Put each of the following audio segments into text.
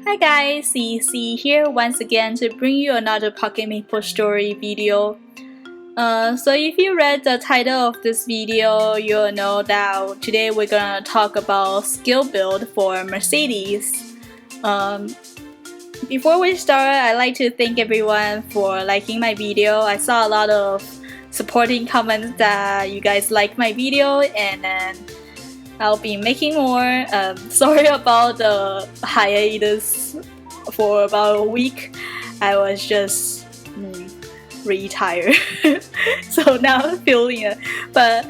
Hi guys, CC here once again to bring you another Pocket MapleStory video. So if you read the title of this video, you'll know that today we're gonna talk about skill build for Mercedes. Before we start, I'd like to thank everyone for liking my video. I saw a lot of supporting comments that you guys like my video, and then I'll be making more. Sorry about the hiatus for about a week. I was just really tired, so now I'm feeling it. But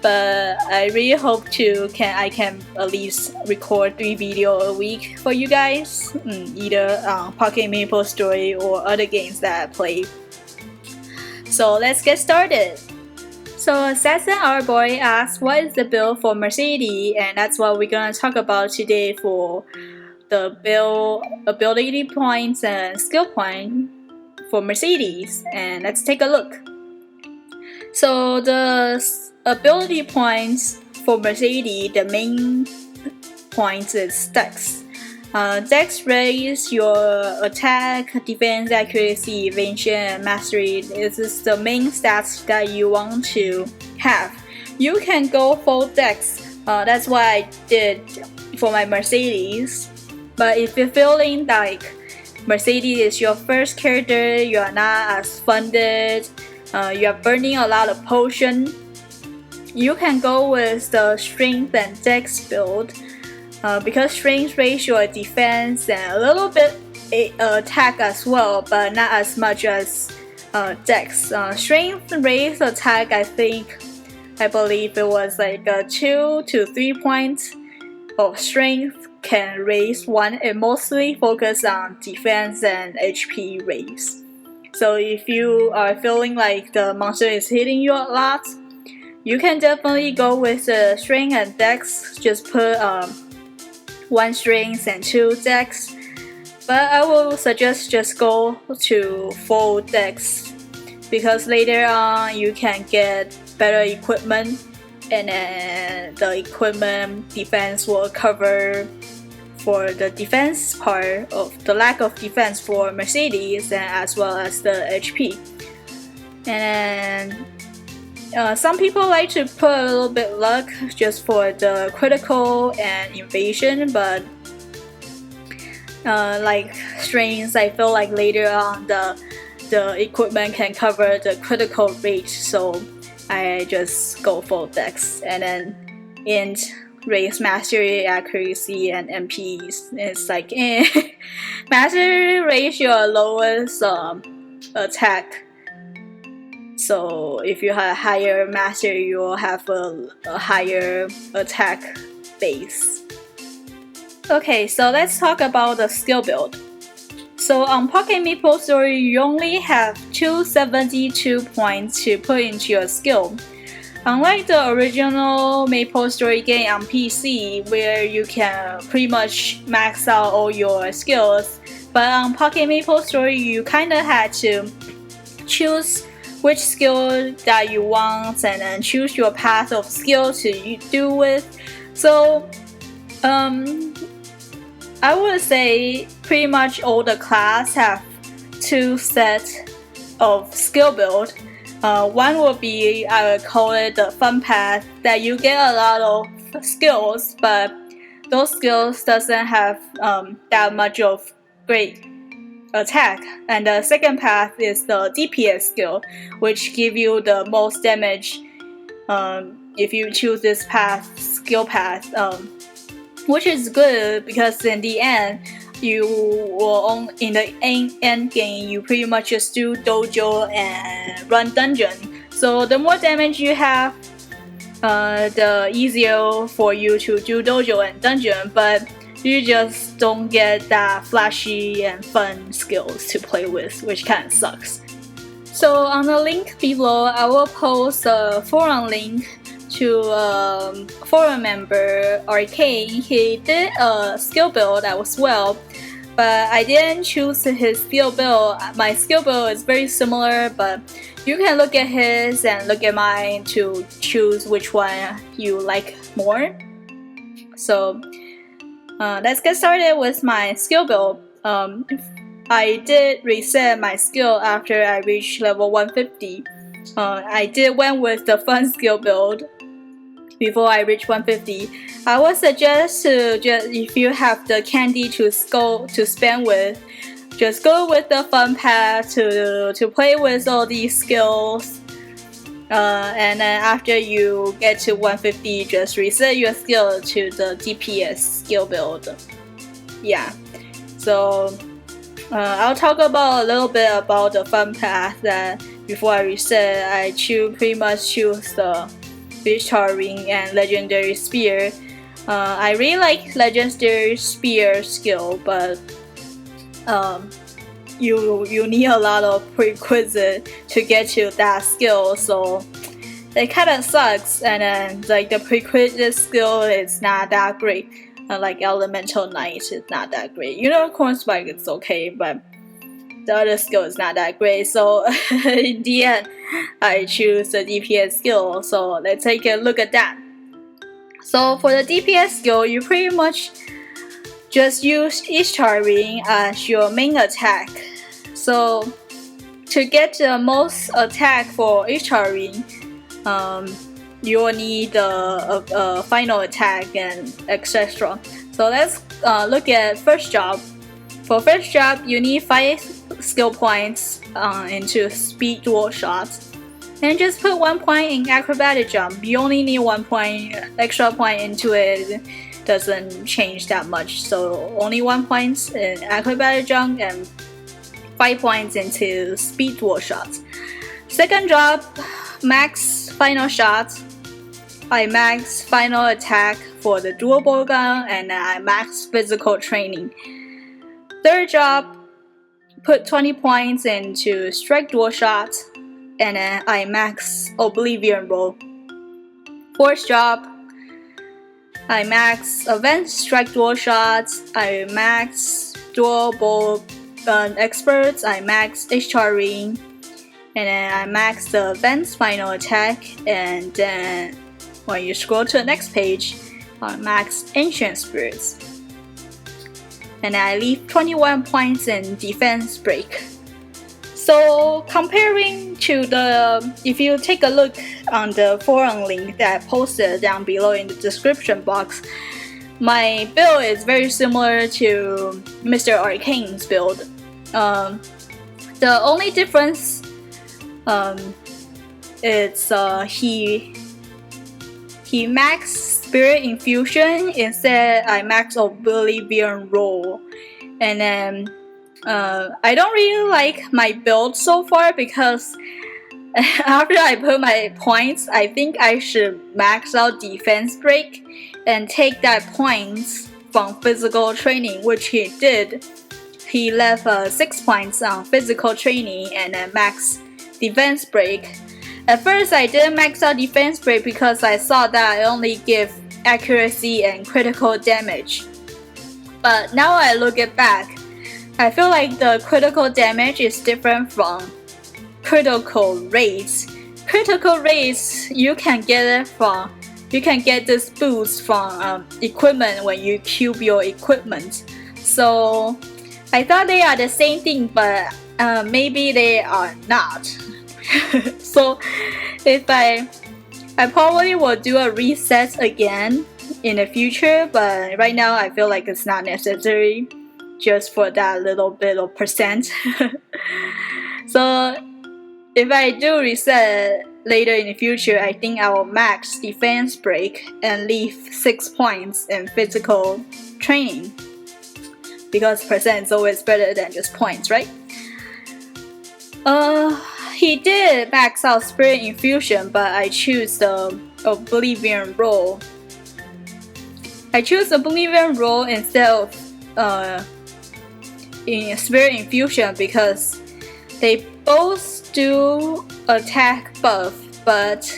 I really hope I can at least record 3 videos a week for you guys, either Pocket MapleStory or other games that I play. So let's get started. So Assassin Our Boy asks, what is the build for Mercedes? And that's what we're gonna talk about today for the build ability points and skill point for Mercedes. And let's take a look. So the ability points for Mercedes, the main points is Dex. Dex raise your attack, defense, accuracy, evasion, and mastery. This is the main stats that you want to have. You can go full Dex. That's what I did for my Mercedes. But if you're feeling like Mercedes is your first character, you are not as funded, you are burning a lot of potion, you can go with the strength and Dex build. Because strength raise your defense and a little bit attack as well, but not as much as Dex. Strength raise attack, I believe it was like 2 to 3 points of strength can raise 1. It mostly focus on defense and HP raise. So if you are feeling like the monster is hitting you a lot, you can definitely go with the strength and Dex. Just put 1 strength and 2 Dex, but I will suggest just go to full Dex because later on you can get better equipment, and then the equipment defense will cover for the defense part of the lack of defense for Mercedes, and as well as the HP. And some people like to put a little bit luck just for the critical and invasion, but like strengths, I feel like later on the equipment can cover the critical rate, so I just go full Dex. And then int raise mastery, accuracy, and MPs. It's like mastery raise your lowest attack. So if you have a higher mastery, you will have a higher attack base. Okay, so let's talk about the skill build. So on Pocket MapleStory, you only have 272 points to put into your skill. Unlike the original MapleStory game on PC, where you can pretty much max out all your skills, but on Pocket MapleStory, you kinda had to choose which skill that you want and then choose your path of skill to do with. So I would say pretty much all the class have 2 sets of skill build. One will be, I would call it the fun path, that you get a lot of skills, but those skills doesn't have that much of great attack. And the second path is the DPS skill, which give you the most damage if you choose this skill path, which is good because in the end you will in the end game you pretty much just do dojo and run dungeon. So the more damage you have, the easier for you to do dojo and dungeon, but you just don't get that flashy and fun skills to play with, which kind of sucks. So on the link below, I will post a forum link to forum member Arcane. He did a skill build as well, but I didn't choose his skill build. My skill build is very similar, but you can look at his and look at mine to choose which one you like more. So Let's get started with my skill build. I did reset my skill after I reached level 150. I went with the fun skill build before I reach 150. I would suggest if you have the candy to spend with, just go with the fun path to play with all these skills. And then after you get to 150, just reset your skill to the DPS skill build. Yeah. So I'll talk about a little bit about the fun path that before I reset, I pretty much choose the Ishtar Ring and Legendary Spear. I really like Legendary Spear skill, but you need a lot of prerequisite to get to that skill, so it kind of sucks. And then like the prerequisite skill is not that great. Like Elemental Knight is not that great. Unicorn Spike is okay, but the other skill is not that great. So in the end, I choose the DPS skill. So let's take a look at that. So for the DPS skill, you pretty much just use Ishtar Ring as your main attack. So to get the most attack for Ishtar Ring, you will need a final attack and etc. So let's look at first job. For first job, you need 5 skill points into speed dual shots, and just put 1 point in acrobatic jump. You only need 1 point, extra point into it doesn't change that much. So only 1 point in acrobatic jump and 5 points into speed dual shots. Second job, max final shot. I max final attack for the dual bowgun, and I max physical training. Third job, put 20 points into strike dual shot, and then I max Oblivion roll. Fourth job, I max advanced strike dual shots, I max dual bowgun experts, I max Ishtar Ring, and then I max the advanced final attack, and then when you scroll to the next page, I max Ancient Spirits. And I leave 21 points in defense break. So comparing to if you take a look on the forum link that I posted down below in the description box, my build is very similar to Mr. Arcane's build. The only difference is he maxed Spirit Infusion instead I maxed Oblivion roll. And then I don't really like my build so far because after I put my points, I think I should max out defense break and take that points from physical training, which he did. He left 6 points on physical training and then max defense break. At first, I didn't max out defense break because I saw that I only give accuracy and critical damage. But now I look it back, I feel like the critical damage is different from critical rates. Critical rates, you can get this boost from equipment when you cube your equipment. So I thought they are the same thing, but maybe they are not. So if I probably will do a reset again in the future, but right now I feel like it's not necessary just for that little bit of percent. So if I do reset later in the future, I think I will max defense break and leave 6 points in physical training, because percent is always better than just points, right? He did max out Spirit Infusion, but I choose the Oblivion roll. I choose Oblivion roll instead of in Spirit Infusion because they both do attack buff, but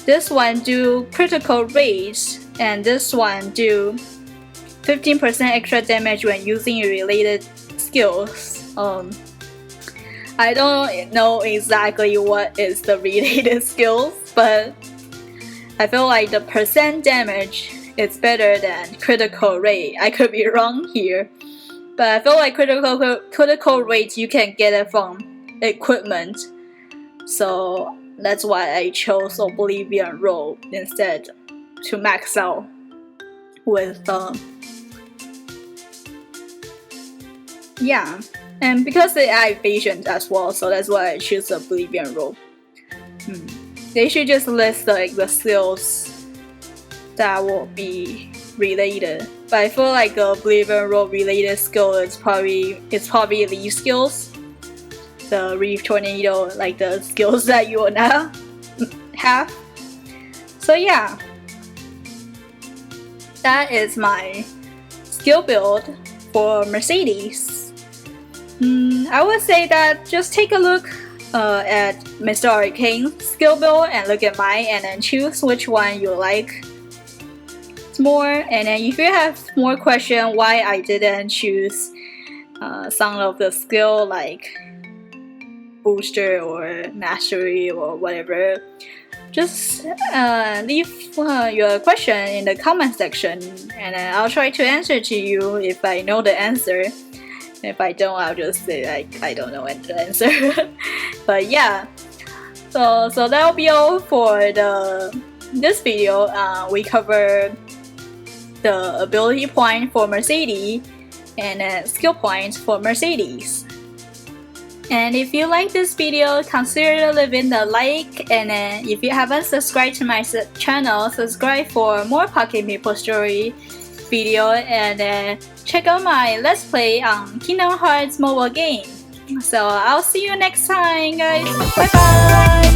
this one do critical rage and this one do 15% extra damage when using related skills. I don't know exactly what is the related skills, but I feel like the percent damage it's better than critical rate. I could be wrong here, but I feel like critical rate you can get it from equipment, so that's why I chose Oblivion Roll instead to max out with yeah, and because they add evasion as well, so that's why I choose Oblivion Roll. They should just list like the skills that will be related, but I feel like the Oblivion Roll related skill is probably these skills, the Reef Tornado, like the skills that you will now have. So yeah, that is my skill build for Mercedes. I would say that just take a look at Mr. Arcane's skill build and look at mine, and then choose which one you like more. And then if you have more questions why I didn't choose some of the skill like booster or mastery or whatever, just leave your question in the comment section, and then I'll try to answer to you if I know the answer. If I don't, I'll just say like I don't know the answer. But yeah, so that'll be all for this video. We covered the ability point for Mercedes and skill points for Mercedes. And if you like this video, consider leaving a like, and if you haven't subscribed to my channel, subscribe for more Pocket MapleStory video, and check out my Let's Play on Kingdom Hearts mobile game. So I'll see you next time, guys. Bye bye!